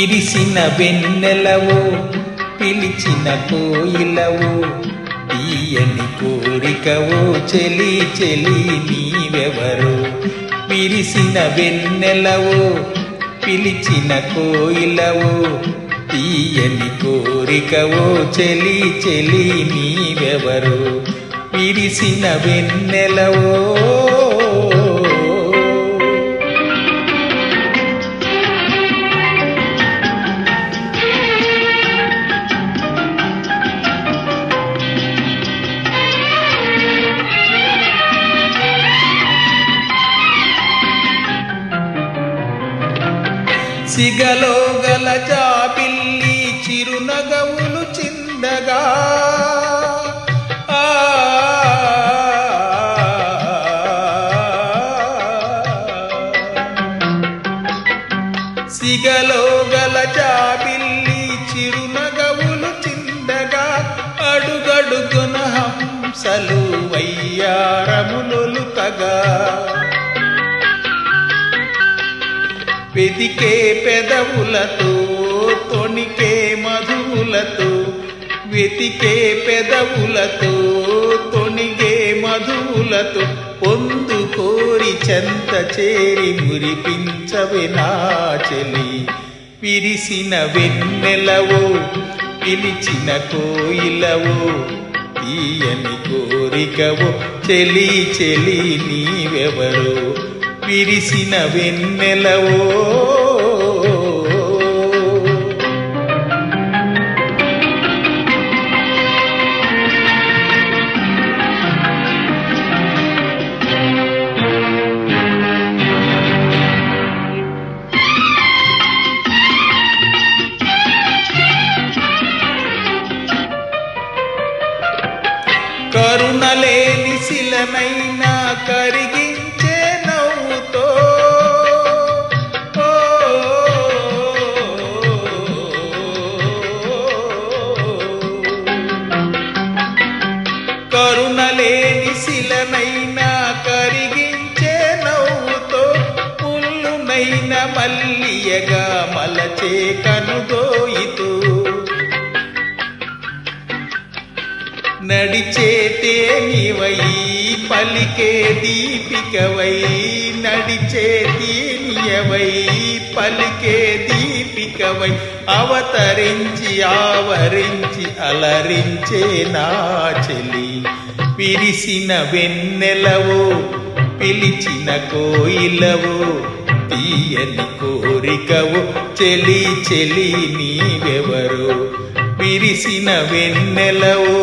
విరిసిన వెన్నెలవో పిలిచిన కోయిలవో తీయని కోరికవో చెలి చెలి నీవెవరో. విరిసిన వెన్నెలవో పిలిచిన కోయిలవో తీయని కోరికవో చెలి చెలి నీవెవరో. విరిసిన వెన్నెలవో సిగలో గల జాబిల్లి చిరునగవులు చిందగా సిగలో గల జాబిల్లి చిరునగవులు చిందగా అడుగడుగున హంసలు వయ్యారములొలుకగా వెదికే పెదవులతో తొణికే మధువులతో వెతికే పెదవులతో తొణిగే మధువులతో పొందు కోరి చెంత చేరి మురిపించవే నా చెలి. విరిసిన వెన్నెలవో పిలిచిన కోయిలవో తీయని కోరికవో చెలి చెలి నీవెవరో. విరిసిన వెన్నెలవో కరుణలేని శిలనైనా కరిగించే నవ్వుతో కరుణలేని శిలనైనా కరిగించే నవ్వుతో పుల్లునైన మల్లియగా మలచే కనుదోయితో నడిచే తేనివై పలికే దీపికవై నడిచే తీనియవై పలికే దీపికవై అవతరించి ఆవరించి అలరించే నా చెలి. విరిసిన వెన్నెలవో పిలిచిన కోయిలవో తీయని కోరికవో చెలి చెలి నీవెవరో. విరిసిన వెన్నెలవో